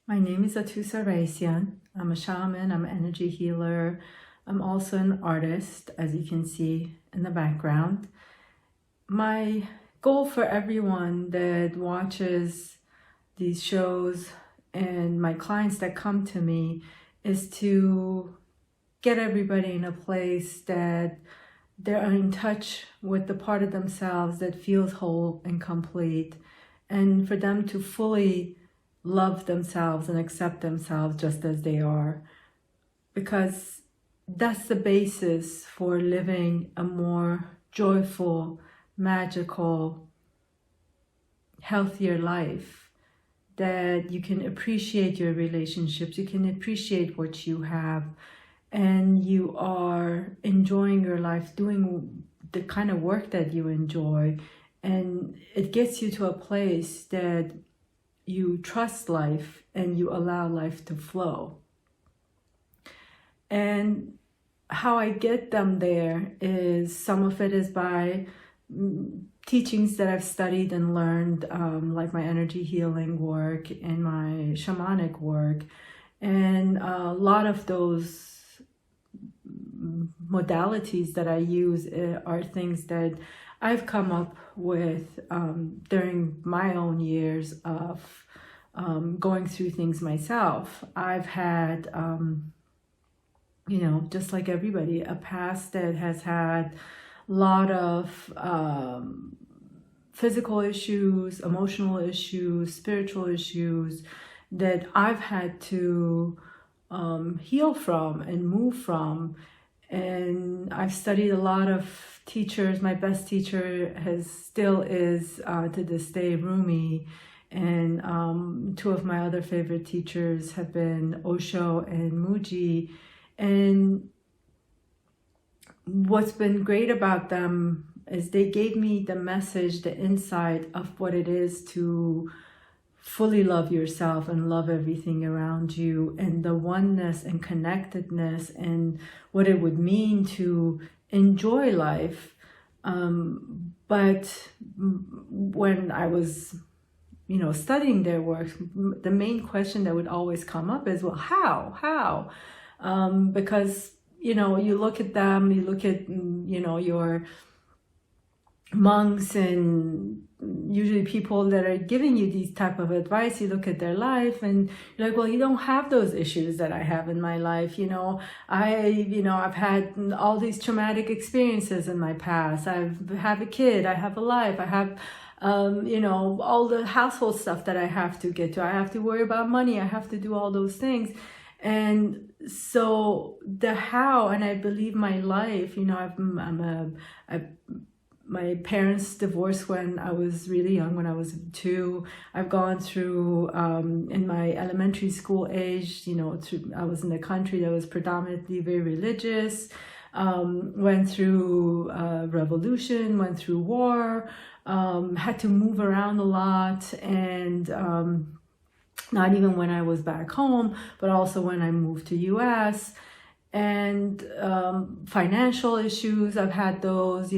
My name is Atusa Raisian. I'm a shaman, I'm an energy healer. I'm also an artist, as you can see in the background. My goal for everyone that watches these shows and my clients that come to me is to get everybody in a place that they're in touch with the part of themselves that feels whole and complete, and for them to fully love themselves and accept themselves just as they are, because that's the basis for living a more joyful, magical, healthier life. That you can appreciate your relationships, you can appreciate what you have, and you are enjoying your life, doing the kind of work that you enjoy, and it gets you to a place that you trust life and you allow life to flow. And how I get them there is, some of it is by teachings that I've studied and learned, like my energy healing work and my shamanic work. And a lot of those modalities that I use are things that I've come up with during my own years of going through things myself. I've had, just like everybody, a past that has had a lot of physical issues, emotional issues, spiritual issues that I've had to heal from and move from. And I've studied a lot of teachers. My best teacher still is to this day Rumi, and two of my other favorite teachers have been Osho and Muji. And what's been great about them is they gave me the message, the insight of what it is to fully love yourself and love everything around you, and the oneness and connectedness and what it would mean to enjoy life. But when I was, studying their work, the main question that would always come up is, well, how? Because, you look at them, you look at, your monks and usually people that are giving you these type of advice, you look at their life and you're like, well, you don't have those issues that I have in my life. I've had all these traumatic experiences in my past. I have a kid, I have a life, I have all the household stuff that I have to get to. I have to worry about money, I have to do all those things. And so the how, and I believe my life, my parents divorced when I was really young, when I was 2. I've gone through, in my elementary school age, I was in a country that was predominantly very religious, went through revolution, went through war, had to move around a lot, and not even when I was back home, but also when I moved to US. And financial issues, I've had those,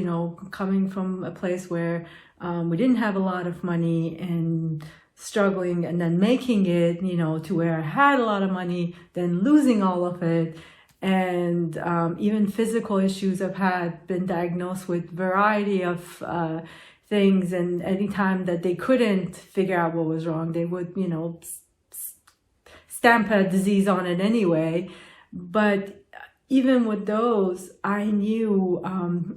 coming from a place where we didn't have a lot of money and struggling, and then making it, to where I had a lot of money, then losing all of it. And even physical issues, I've been diagnosed with variety of things, and anytime that they couldn't figure out what was wrong, they would, stamp a disease on it anyway. But even with those, I knew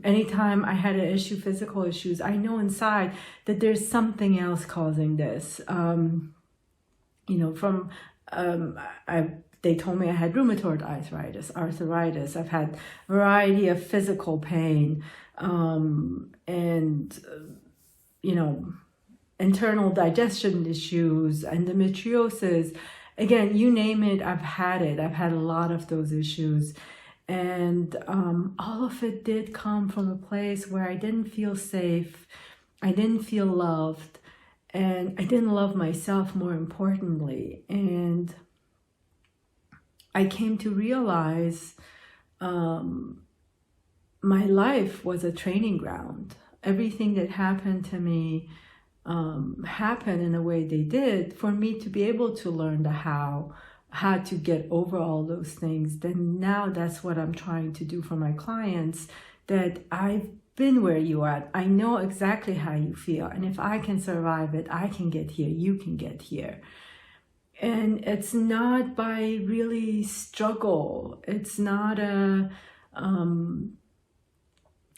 anytime I had an issue, physical issues, I know inside that there's something else causing this. They told me I had rheumatoid arthritis. I've had a variety of physical pain, and internal digestion issues, endometriosis. Again, you name it, I've had it. I've had a lot of those issues. And all of it did come from a place where I didn't feel safe, I didn't feel loved, and I didn't love myself, more importantly. And I came to realize my life was a training ground. Everything that happened to me happen in the way they did, for me to be able to learn the how to get over all those things, then now that's what I'm trying to do for my clients, that I've been where you are. I know exactly how you feel. And if I can survive it, I can get here, you can get here. And it's not by really struggle. It's not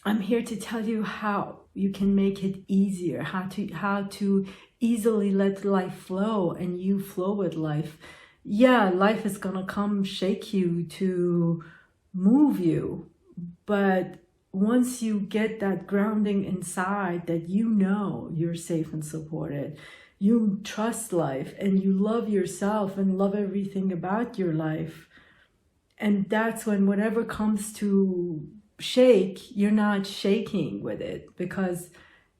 I'm here to tell you how you can make it easier, how to easily let life flow and you flow with life. Yeah, life is gonna come shake you to move you, but once you get that grounding inside, that you know you're safe and supported, you trust life and you love yourself and love everything about your life, and that's when whatever comes to shake, you're not shaking with it, because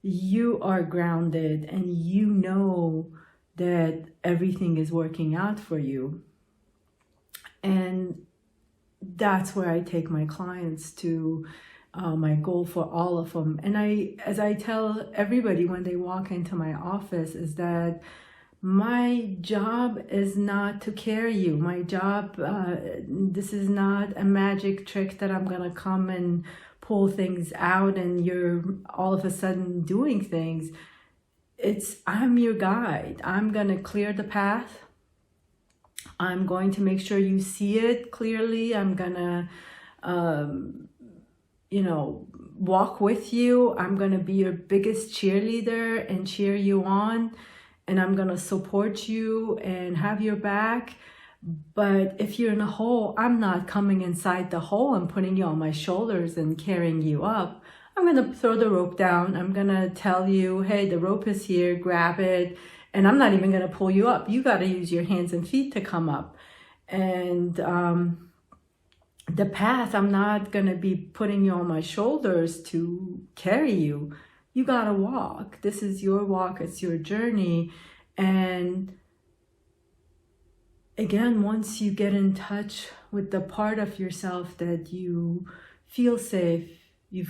you are grounded and you know that everything is working out for you. And that's where I take my clients to, my goal for all of them. And as I tell everybody when they walk into my office, is that my job is not to carry you. My job, this is not a magic trick that I'm gonna come and pull things out and you're all of a sudden doing things. I'm your guide. I'm gonna clear the path. I'm going to make sure you see it clearly. I'm gonna, walk with you. I'm gonna be your biggest cheerleader and cheer you on. And I'm gonna support you and have your back. But if you're in a hole, I'm not coming inside the hole and putting you on my shoulders and carrying you up. I'm gonna throw the rope down. I'm gonna tell you, hey, the rope is here, grab it. And I'm not even gonna pull you up. You gotta use your hands and feet to come up. And the path, I'm not gonna be putting you on my shoulders to carry you. You gotta walk. This is your walk, it's your journey. And again, once you get in touch with the part of yourself that you feel safe, you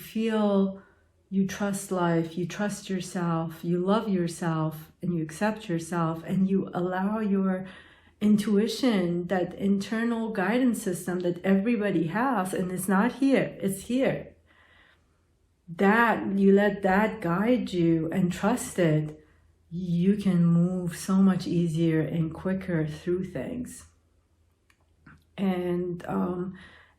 trust life, you trust yourself, you love yourself, and you accept yourself, and you allow your intuition, that internal guidance system that everybody has, and it's not here, it's here, that you let that guide you and trust it, you can move so much easier and quicker through things. And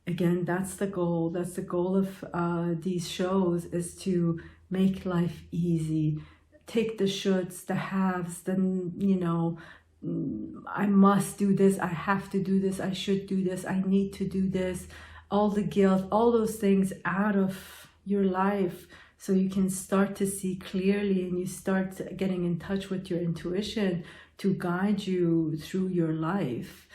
again, that's the goal. That's the goal of these shows, is to make life easy. Take the shoulds, the haves, I must do this, I have to do this, I should do this, I need to do this, all the guilt, all those things out of your life, so you can start to see clearly and you start getting in touch with your intuition to guide you through your life.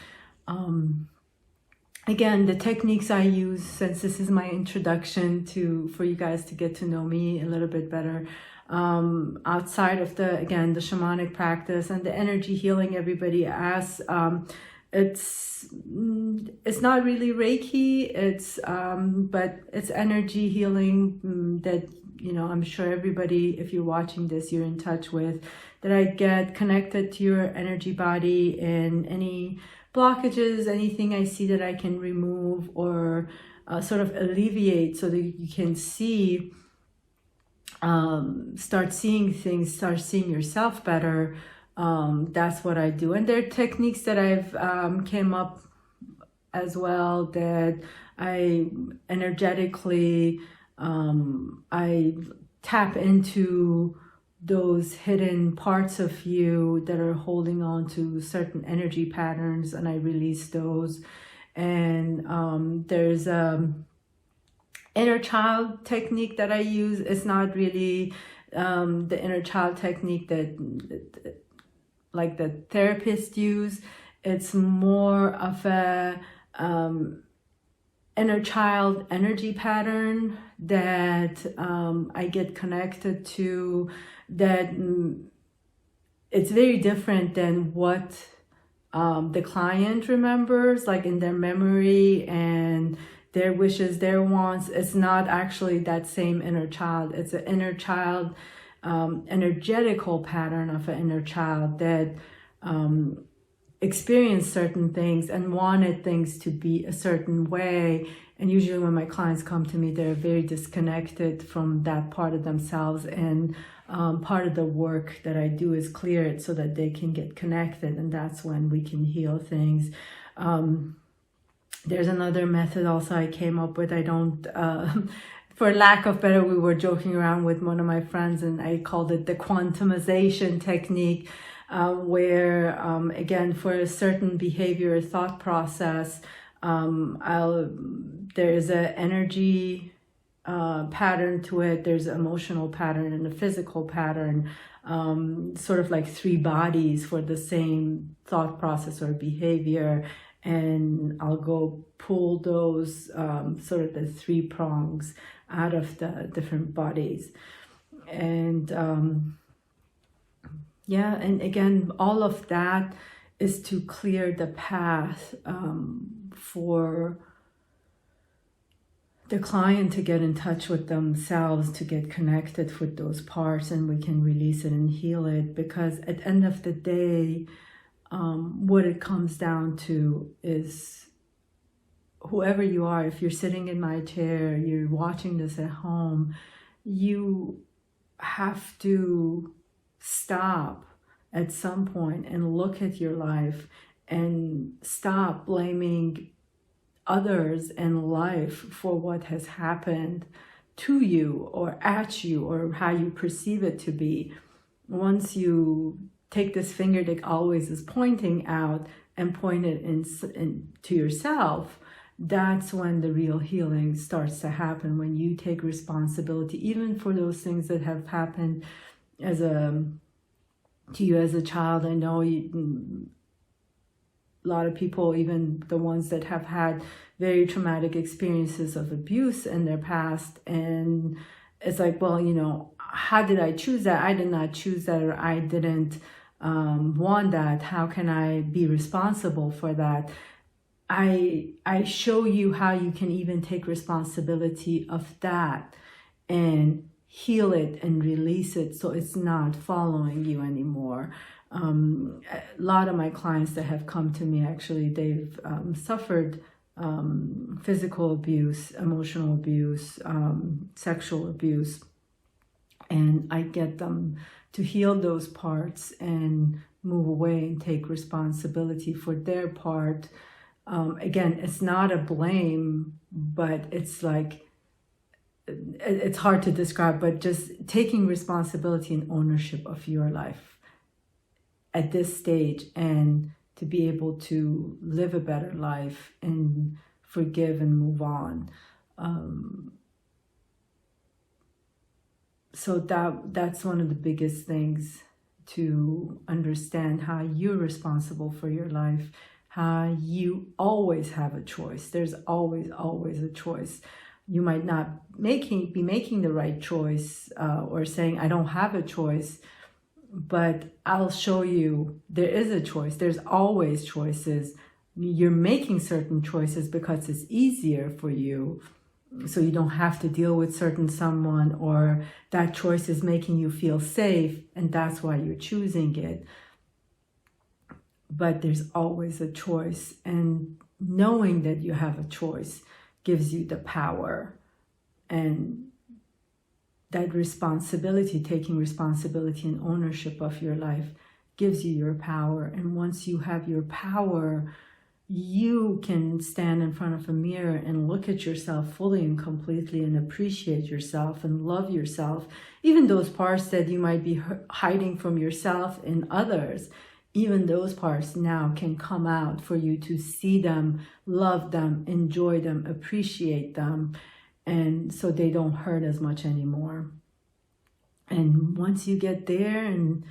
Again, the techniques I use, since this is my introduction for you guys to get to know me a little bit better, outside of the shamanic practice and the energy healing everybody asks, it's not really Reiki, but it's energy healing that, I'm sure everybody, if you're watching this, you're in touch with, that I get connected to your energy body, and any blockages, anything I see that I can remove or sort of alleviate, so that you can see, start seeing things, start seeing yourself better. That's what I do. And there are techniques that I've came up as well, that I energetically, I tap into those hidden parts of you that are holding on to certain energy patterns, and I release those. And there's inner child technique that I use. It's not really the inner child technique that like the therapists use. It's more of a inner child energy pattern that I get connected to, that it's very different than what the client remembers, like in their memory and their wishes, their wants. It's not actually that same inner child. It's an inner child energetical pattern of an inner child that experienced certain things and wanted things to be a certain way. And usually when my clients come to me, they're very disconnected from that part of themselves. And part of the work that I do is clear it so that they can get connected. And that's when we can heal things. There's another method also I came up with. I don't, for lack of better, we were joking around with one of my friends and I called it the quantumization technique, where, again, for a certain behavior or thought process, there is an energy pattern to it, there's an emotional pattern and a physical pattern, sort of like three bodies for the same thought process or behavior. And I'll go pull those sort of the three prongs out of the different bodies. And yeah, and again, all of that is to clear the path for the client to get in touch with themselves, to get connected with those parts, and we can release it and heal it. Because at the end of the day, what it comes down to is whoever you are, if you're sitting in my chair, you're watching this at home, you have to stop at some point and look at your life and stop blaming others and life for what has happened to you or at you or how you perceive it to be. Once you take this finger that always is pointing out and point it to yourself, that's when the real healing starts to happen, when you take responsibility, even for those things that have happened to you as a child. I know a lot of people, even the ones that have had very traumatic experiences of abuse in their past, and it's like, well, how did I choose that? I did not choose that, or I didn't want that. How can I be responsible for that? I show you how you can even take responsibility of that and heal it and release it so it's not following you anymore. A lot of my clients that have come to me, actually, they've suffered physical abuse, emotional abuse, sexual abuse, and I get them to heal those parts and move away and take responsibility for their part. Again, it's not a blame, but it's like, it's hard to describe, but just taking responsibility and ownership of your life at this stage, and to be able to live a better life and forgive and move on. So that's one of the biggest things, to understand how you're responsible for your life, how you always have a choice. There's always a choice. You might not be making the right choice, or saying, I don't have a choice, but I'll show you there is a choice. There's always choices. You're making certain choices because it's easier for you, so you don't have to deal with certain someone, or that choice is making you feel safe, and that's why you're choosing it. But there's always a choice, and knowing that you have a choice gives you the power, and that responsibility, taking responsibility and ownership of your life, gives you your power. And once you have your power, you can stand in front of a mirror and look at yourself fully and completely and appreciate yourself and love yourself. Even those parts that you might be hiding from yourself and others, even those parts now can come out for you to see them, love them, enjoy them, appreciate them, and so they don't hurt as much anymore. And once you get there and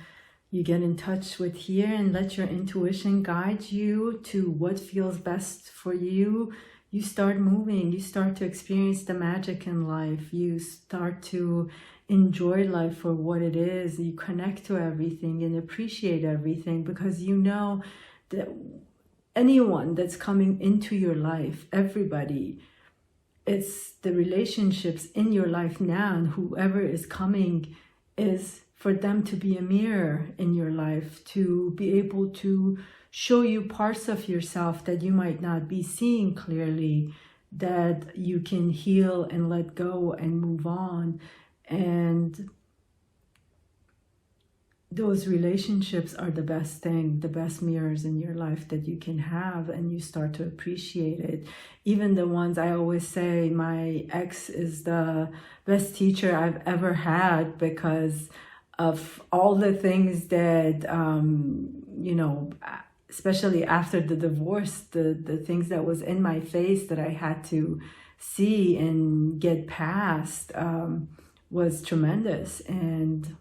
you get in touch with here and let your intuition guide you to what feels best for you, you start moving, you start to experience the magic in life, you start to enjoy life for what it is, you connect to everything and appreciate everything, because you know that anyone that's coming into your life, everybody, it's the relationships in your life now, and whoever is coming is for them to be a mirror in your life, to be able to show you parts of yourself that you might not be seeing clearly, that you can heal and let go and move on. And those relationships are the best thing, the best mirrors in your life that you can have, and you start to appreciate it. Even the ones, I always say my ex is the best teacher I've ever had, because of all the things that, especially after the divorce, the things that was in my face that I had to see and get past was tremendous. And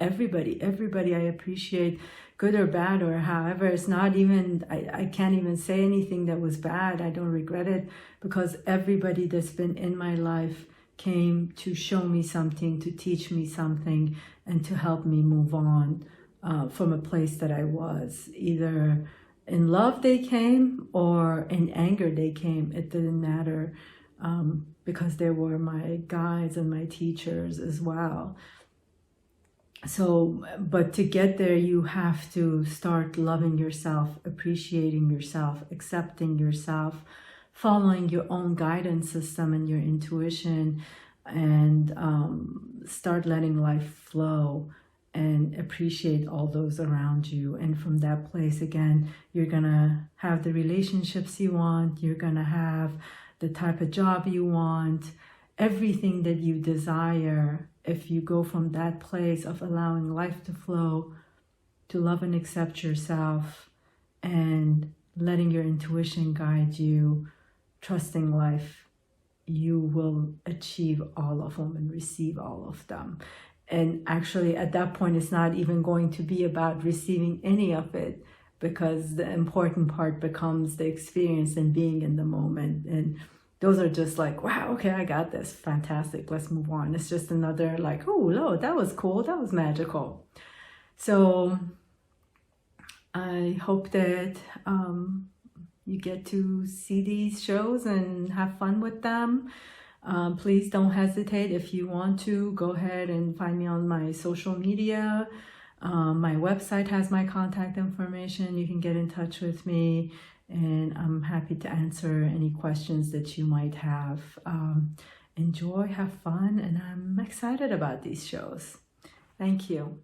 everybody I appreciate, good or bad or however. It's not even, I can't even say anything that was bad. I don't regret it, because everybody that's been in my life came to show me something, to teach me something, and to help me move on from a place that I was. Either in love they came, or in anger they came. It didn't matter, because they were my guides and my teachers as well. So, but to get there, you have to start loving yourself, appreciating yourself, accepting yourself, following your own guidance system and your intuition, and start letting life flow and appreciate all those around you. And from that place, again, you're gonna have the relationships you want, you're gonna have the type of job you want, everything that you desire. If you go from that place of allowing life to flow, to love and accept yourself, and letting your intuition guide you, trusting life, you will achieve all of them and receive all of them. And actually, at that point, it's not even going to be about receiving any of it, because the important part becomes the experience and being in the moment. And those are just like, wow, okay, I got this. Fantastic. Let's move on. It's just another like, oh, Lord, that was cool. That was magical. So I hope that you get to see these shows and have fun with them. Please don't hesitate. If you want to, go ahead and find me on my social media. My website has my contact information. You can get in touch with me, and I'm happy to answer any questions that you might have. Enjoy, have fun, and I'm excited about these shows. Thank you.